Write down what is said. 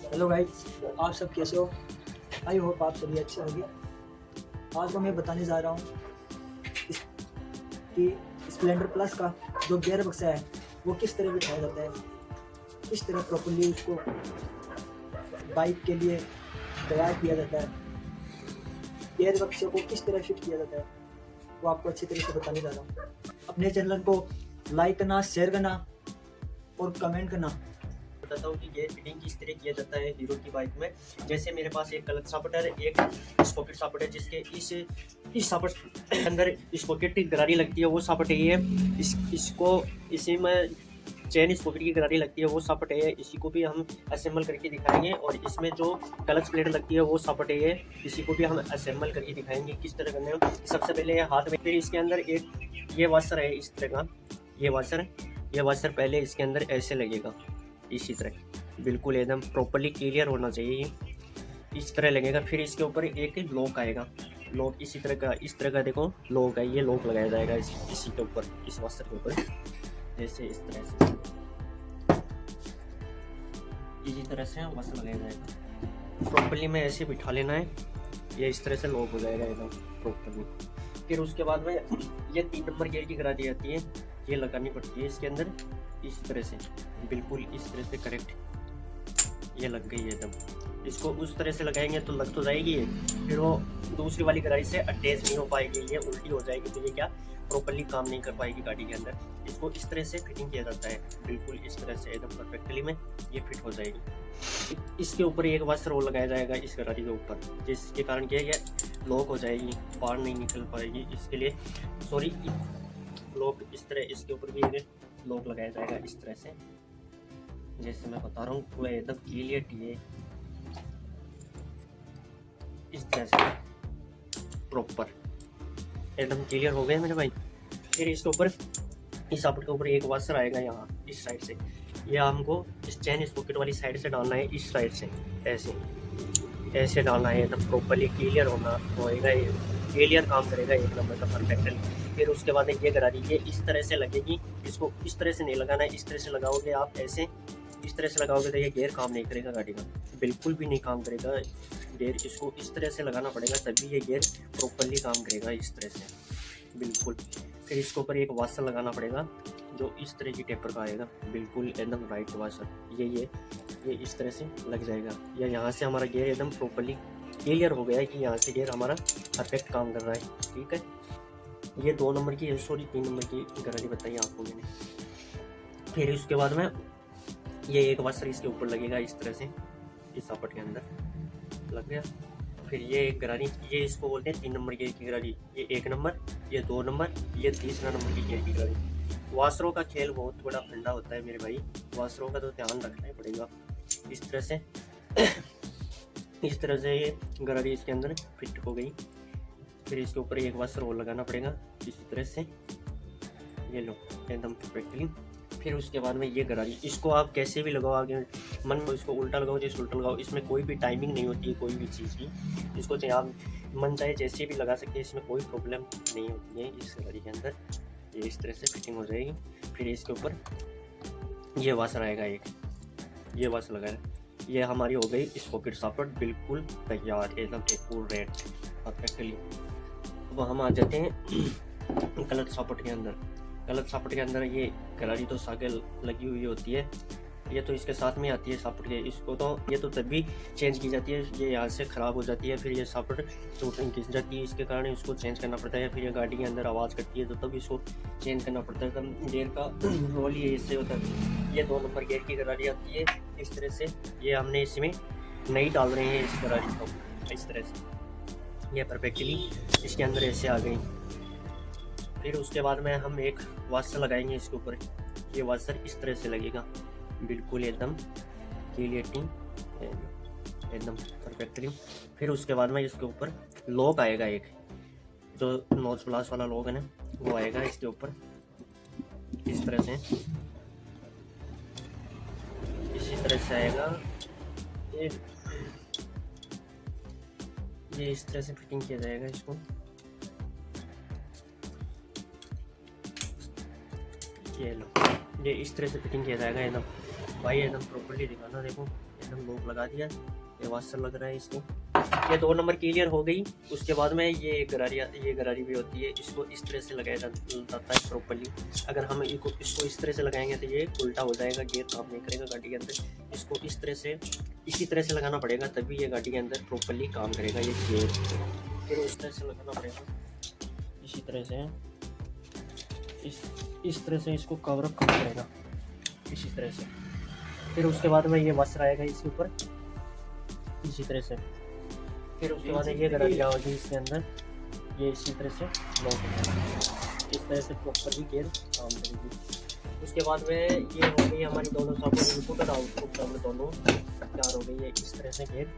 Hello guys, आप सब कैसे हो? आई होप आप सभी अच्छे होंगे। आज मैं बताने जा रहा हूँ कि स्प्लेंडर प्लस का जो गियर बक्सा है वो किस तरह बिठाया जाता है, किस तरह प्रॉपर्ली उसको बाइक के लिए तैयार किया जाता है, गियर बक्से को किस तरह फिट किया जाता है, वो आपको अच्छी तरह से बताने जा रहा हूँ। अपने चैनल को लाइक करना, शेयर करना और कमेंट करना। बताता हूँ कि गियर फिटिंग किस तरह किया जाता है हीरो की बाइक में। जैसे मेरे पास एक क्लच सॉकेट है, एक स्पॉकेट सॉकेट है, जिसके इस सॉकेट के अंदर स्पॉकेट की गरारी लगती है, वो सॉकेट है ये। इसको इसी में चेन स्पॉकेट की गरारी लगती है, वो सॉकेट है। इसी को भी हम असेंबल करके दिखाएंगे। और इसमें जो क्लच प्लेट लगती है वो सॉकेट है ये। इसी को भी हम असेंबल करके दिखाएंगे किस तरह करने हैं। सबसे पहले हाथ में, फिर इसके अंदर एक ये वाशर है इस तरह का, ये वाशर पहले इसके अंदर ऐसे लगेगा, इसी तरह बिल्कुल एकदम प्रॉपर्ली क्लियर होना चाहिए ये, इस तरह लगेगा। फिर इसके ऊपर एक लॉक आएगा, लॉक इस तरह का देखो लॉक है, ये लॉक लगाया जाएगा इसी के ऊपर, इस वास्तर के ऊपर, जैसे इस तरह से इसी तरह से वास्तर लगाया जाएगा। प्रॉपर्ली में ऐसे बिठा लेना है, ये इस तरह से लॉक हो जाएगा एकदम प्रॉपर्ली। फिर उसके बाद में ये 3 नंबर गियर की करा दी जाती है, ये लगानी पड़ती है इसके अंदर, इस तरह से बिल्कुल इस तरह से करेक्ट, ये लग गई है एकदम। इसको उस तरह से लगाएंगे तो लग तो जाएगी ये, फिर वो दूसरी वाली कढ़ाई से अटैच नहीं हो पाएगी, ये उल्टी हो जाएगी, तो ये क्या प्रॉपर्ली काम नहीं कर पाएगी गाड़ी के अंदर। इसको इस तरह से फिटिंग किया जाता है, बिल्कुल इस तरह से एकदम परफेक्टली में ये फिट हो जाएगी। इसके ऊपर एक वाशर और लगाया जाएगा इस कढ़ाई के ऊपर, जिसके कारण क्या ये लॉक हो जाएगी, बाहर नहीं निकल पाएगी। इसके लिए सॉरी, लॉक इस तरह इसके ऊपर भी एक लॉक लगाया जाएगा इस तरह से, जैसे मैं बता रहा हूँ पूरा एकदम क्लियर है, इस तरह से प्रॉपर एकदम क्लियर हो गया मेरे भाई। फिर इसके ऊपर, इस सॉकेट के ऊपर एक वाशर आएगा यहाँ इस साइड से, यह हमको इस चेन स्पॉकेट वाली साइड से डालना है, इस साइड से ऐसे डालना है, एकदम प्रॉपर्ली क्लियर होएगा, ये क्लियर काम करेगा एक नंबर का परफेक्टली। फिर उसके बाद ये गरारी ये इस तरह से लगेगी, इसको इस तरह से नहीं लगाना है, इस तरह से लगाओगे आप, ऐसे इस तरह से लगाओगे तो ये गियर काम नहीं करेगा गाड़ी का, बिल्कुल भी नहीं काम करेगा गियर। इसको इस तरह से लगाना पड़ेगा तभी ये गियर प्रॉपर्ली काम करेगा, इस तरह से बिल्कुल। फिर इसके ऊपर एक वाशर लगाना पड़ेगा जो इस तरह की टेपर का आएगा, बिल्कुल एकदम राइट वाशर, ये इस तरह से लग जाएगा। या यहाँ से हमारा गियर एकदम प्रॉपर्ली क्लियर हो गया है कि यहाँ से गियर हमारा परफेक्ट काम कर रहा है, ठीक है। ये 2 नंबर की सॉरी 3 नंबर की गारंटी बताई आपको मैंने। फिर उसके बाद में ये एक वाशर इसके ऊपर लगेगा इस तरह से, इस सॉकेट के अंदर लग गया। फिर ये एक गरारी, ये इसको बोलते हैं 3 नंबर गियर की गरारी, ये 1 नंबर, ये 2 नंबर, ये तीसरा नंबर की गियर की गरारी। वाशरों का खेल बहुत बड़ा फंडा होता है मेरे भाई, वाशरों का तो ध्यान रखना ही पड़ेगा। इस तरह से इस तरह से ये गरारी इसके अंदर फिट हो गई। फिर इसके ऊपर एक वाशर और लगाना पड़ेगा इसी तरह से, ये लो एकदम परफेक्टली। फिर उसके बाद में ये गरारी, इसको आप कैसे भी लगाओ, आगे मन में इसको उल्टा लगाओ, जैसे उल्टा लगाओ, इसमें कोई भी टाइमिंग नहीं होती है कोई भी चीज़ की। इसको चाहे आप मन चाहे जैसे भी लगा सकते हैं, इसमें कोई प्रॉब्लम नहीं होती है इस गरारी के अंदर। ये इस तरह से फिटिंग हो जाएगी। फिर इसके ऊपर ये वाशर आएगा एक, ये वाशर लगाया, ये हमारी हो गई स्पॉकेट सॉकेट बिल्कुल तैयार, एकदम एक्यूरेट परफेक्टली। अब हम आ जाते हैं क्लच सॉकेट के अंदर। क्लच सॉकेट के अंदर ये गरारी तो सागे लगी हुई होती है, ये तो इसके साथ में आती है सॉकेट के, इसको तो ये तो तभी चेंज की जाती है, ये यहाँ से ख़राब हो जाती है, फिर ये सॉकेट टूटने घिस जाती है, इसके कारण इसको चेंज करना पड़ता है। फिर ये गाड़ी के अंदर आवाज़ करती है तो तब इसको चेंज करना पड़ता है। तब गियर का रोल ये इससे होता है। ये 2 नंबर गियर की गरारी आती है इस तरह से, ये हमने इसमें नहीं डाल रहे हैं इस गरारी को, इस तरह से ये परफेक्टली इसके अंदर ऐसे आ गई। फिर उसके बाद में हम एक वाशर लगाएंगे इसके ऊपर, ये वाशर इस तरह से लगेगा बिल्कुल एकदम क्लियरिटी एकदम परफेक्टली। फिर उसके बाद में इसके ऊपर लॉक आएगा एक, जो नोज प्लास वाला लॉक है ना, वो आएगा इसके ऊपर इस तरह से, इसी तरह से आएगा ये इस तरह से फिटिंग किया जाएगा इसको। ये लो, ये इस तरह से फिटिंग किया जाएगा एकदम भाई, एकदम प्रॉपर्ली दिखाना, देखो एकदम लॉक लगा दिया। ये वाशर लग रहा है इसको। ये 2 नंबर क्लियर हो गई। उसके बाद में ये गरारी भी होती है, इसको इस तरह से लगाया जाता है प्रॉपर्ली। अगर हम इसको इस तरह से लगाएंगे तो ये उल्टा हो जाएगा, गियर काम नहीं करेगा गाड़ी के अंदर। इसको इस तरह से इसी तरह से लगाना पड़ेगा, तभी ये गाड़ी के अंदर प्रॉपर्ली काम करेगा ये गियर। फिर इस तरह से लगाना पड़ेगा, इसी तरह से इस तरह से इसको कवर अप करना पड़ेगा, इसी तरह से। फिर उसके बाद में ये वाशर आएगा इसके ऊपर, इसी तरह से। फिर उसके बाद ये गरारियाँ होगी इसके अंदर, ये इसी तरह से लॉक हो जाएगा। इस तरह से प्रॉपर्ली गियर काम करेगी। उसके बाद में ये हो गई हमारी दोनों सापोर्ट, इनपुट और आउटपुट दोनों तैयार हो गई है। इस तरह से गियर